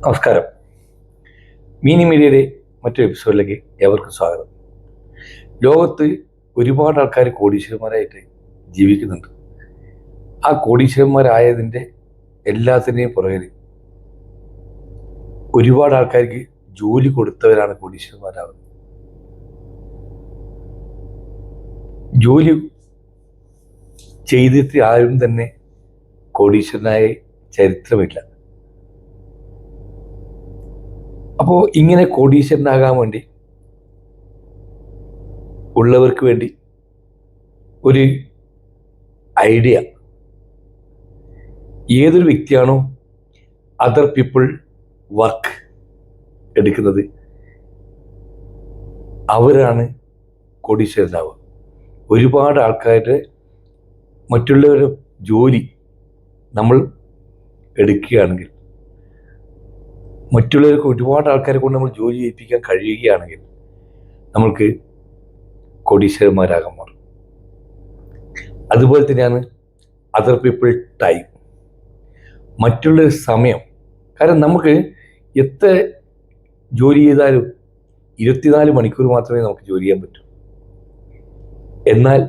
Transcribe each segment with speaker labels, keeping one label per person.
Speaker 1: നമസ്കാരം. മീനി മീഡിയയുടെ മറ്റൊരു എപ്പിസോഡിലേക്ക് ഏവർക്കും സ്വാഗതം. ലോകത്ത് ഒരുപാട് ആൾക്കാർ കോടീശ്വരന്മാരായിട്ട് ജീവിക്കുന്നുണ്ട്. ആ കോടീശ്വരന്മാരായതിൻ്റെ എല്ലാത്തിൻ്റെയും പുറകിൽ ഒരുപാട് ആൾക്കാർക്ക് ജോലി കൊടുത്തവരാണ് കോടീശ്വരന്മാരാകുന്നത്. ജോലി ചെയ്തിട്ട് ആരും തന്നെ കോടീശ്വരനായ ചരിത്രമില്ല. അപ്പോൾ ഇങ്ങനെ കോടീശ്വരനാകാൻ വേണ്ടി ഉള്ളവർക്ക് വേണ്ടി ഒരു ഐഡിയ, ഏതൊരു വ്യക്തിയാണോ അതർ പീപ്പിൾ വർക്ക് എടുക്കുന്നത് അവരാണ് കോടീശ്വരനാവുക. ഒരുപാട് ആൾക്കാരുടെ മറ്റുള്ളവരുടെ ജോലി നമ്മൾ എടുക്കുകയാണെങ്കിൽ, മറ്റുള്ളവർക്ക് ഒരുപാട് ആൾക്കാരെ കൊണ്ട് നമ്മൾ ജോലി ചെയ്യിപ്പിക്കാൻ കഴിയുകയാണെങ്കിൽ നമ്മൾക്ക് കോടീശ്വരന്മാരാകാൻ മാറും. അതുപോലെ തന്നെയാണ് അതർ പീപ്പിൾ ടൈം, മറ്റുള്ള സമയം. കാരണം നമുക്ക് എത്ര ജോലി ചെയ്താലും 24 മണിക്കൂർ മാത്രമേ നമുക്ക് ജോലി ചെയ്യാൻ പറ്റൂ. എന്നാൽ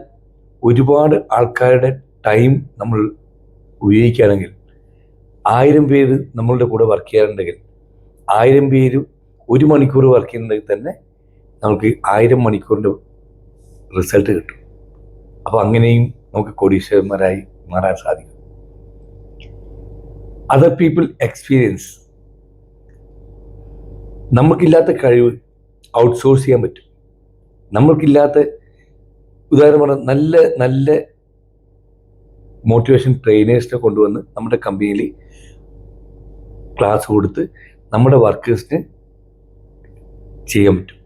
Speaker 1: ഒരുപാട് ആൾക്കാരുടെ ടൈം നമ്മൾ ഉപയോഗിക്കുകയാണെങ്കിൽ, 1000 പേര് നമ്മളുടെ കൂടെ വർക്ക് ചെയ്യാറുണ്ടെങ്കിൽ 1000 പേര് 1 മണിക്കൂർ വർക്ക് ചെയ്യുന്നുണ്ടെങ്കിൽ തന്നെ നമുക്ക് 1000 മണിക്കൂറിൻ്റെ റിസൾട്ട് കിട്ടും. അപ്പോൾ അങ്ങനെയും നമുക്ക് കോടീശ്വരന്മാരായി മാറാൻ സാധിക്കും. അതർ പീപ്പിൾ എക്സ്പീരിയൻസ്, നമുക്കില്ലാത്ത കഴിവ് ഔട്ട്സോഴ്സ് ചെയ്യാൻ പറ്റും. നമ്മൾക്കില്ലാത്ത, ഉദാഹരണം പറഞ്ഞാൽ നല്ല നല്ല മോട്ടിവേഷൻ ട്രെയിനേഴ്സിനെ കൊണ്ടുവന്ന് നമ്മുടെ കമ്പനിയിൽ ക്ലാസ് കൊടുത്ത് നമ്മുടെ വർക്കേഴ്സിന് ചെയ്യാൻ പറ്റും.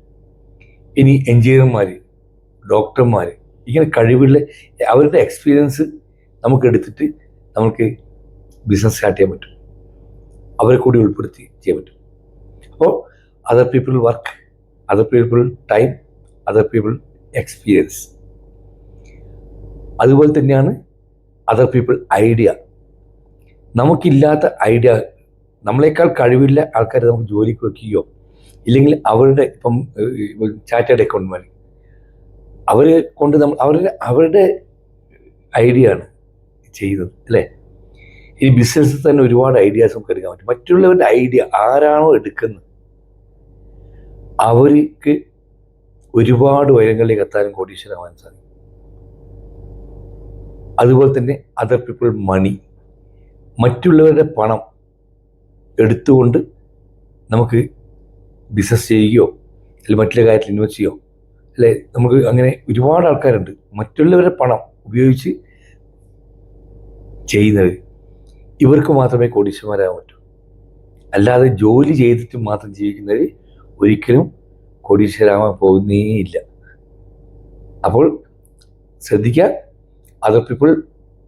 Speaker 1: ഇനി എൻജിനീയർമാർ, ഡോക്ടർമാർ, ഇങ്ങനെ കഴിവുള്ള അവരുടെ എക്സ്പീരിയൻസ് നമുക്ക് എടുത്തിട്ട് നമുക്ക് ബിസിനസ് സ്റ്റാർട്ട് ചെയ്യാൻ പറ്റും. അവരെ കൂടി ഉൾപ്പെടുത്തി ചെയ്യാൻ പറ്റും. അപ്പോൾ other people work, other people time, other people experience. അതുപോലെ തന്നെയാണ് അതർ പീപ്പിൾ ഐഡിയ. നമുക്കില്ലാത്ത ഐഡിയ, നമ്മളെക്കാൾ കഴിവില്ല ആൾക്കാരെ നമുക്ക് ജോലിക്ക് വെക്കുകയോ, ഇല്ലെങ്കിൽ അവരുടെ ഇപ്പം ചാർട്ടേഡ് അക്കൗണ്ടന്മാർ, അവരെ കൊണ്ട് അവരുടെ ഐഡിയ ആണ് ചെയ്യുന്നത്, അല്ലേ? ഈ ബിസിനസ്സിൽ തന്നെ ഒരുപാട് ഐഡിയാസ് നമുക്ക് എടുക്കാൻ പറ്റും. മറ്റുള്ളവരുടെ ഐഡിയ ആരാണോ എടുക്കുന്നത് അവർക്ക് ഒരുപാട് ഉയരങ്ങളിലേക്ക് എത്താനും കോടീശ്വരമാകാൻ സാധിക്കും. അതുപോലെ തന്നെ അതർ പീപ്പിൾ മണി, മറ്റുള്ളവരുടെ പണം എടുത്തുകൊണ്ട് നമുക്ക് ബിസിനസ് ചെയ്യുകയോ അല്ലെങ്കിൽ മറ്റുള്ള കാര്യത്തിൽ ഇൻവെസ്റ്റ് ചെയ്യുകയോ, അല്ലെ? നമുക്ക് അങ്ങനെ ഒരുപാട് ആൾക്കാരുണ്ട് മറ്റുള്ളവരുടെ പണം ഉപയോഗിച്ച് ചെയ്യുന്നവർ. ഇവർക്ക് മാത്രമേ കോടീശ്വരന്മാരാകാൻ പറ്റൂ. അല്ലാതെ ജോലി ചെയ്തിട്ട് മാത്രം ജീവിക്കുന്നവർ ഒരിക്കലും കോടീശ്വരമാകാൻ പോകുന്നേയില്ല. അപ്പോൾ ശ്രദ്ധിക്കുക, other people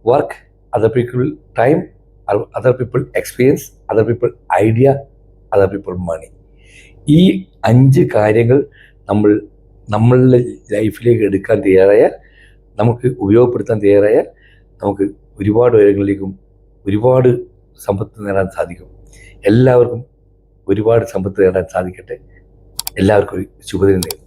Speaker 1: work, other people time, other people experience, other people idea, other people money. ഈ 5 കാര്യങ്ങൾ നമ്മളുടെ ലൈഫിലേക്ക് എടുക്കാൻ തയ്യാറായാൽ, നമുക്ക് ഉപയോഗപ്പെടുത്താൻ തയ്യാറായാൽ നമുക്ക് ഒരുപാട് ഉയരങ്ങളിലേക്കും ഒരുപാട് സമ്പത്ത് നേടാൻ സാധിക്കും. എല്ലാവർക്കും ഒരുപാട് സമ്പത്ത് നേടാൻ സാധിക്കട്ടെ. എല്ലാവർക്കും ഒരു ശുഭദിനം നേരുന്നു.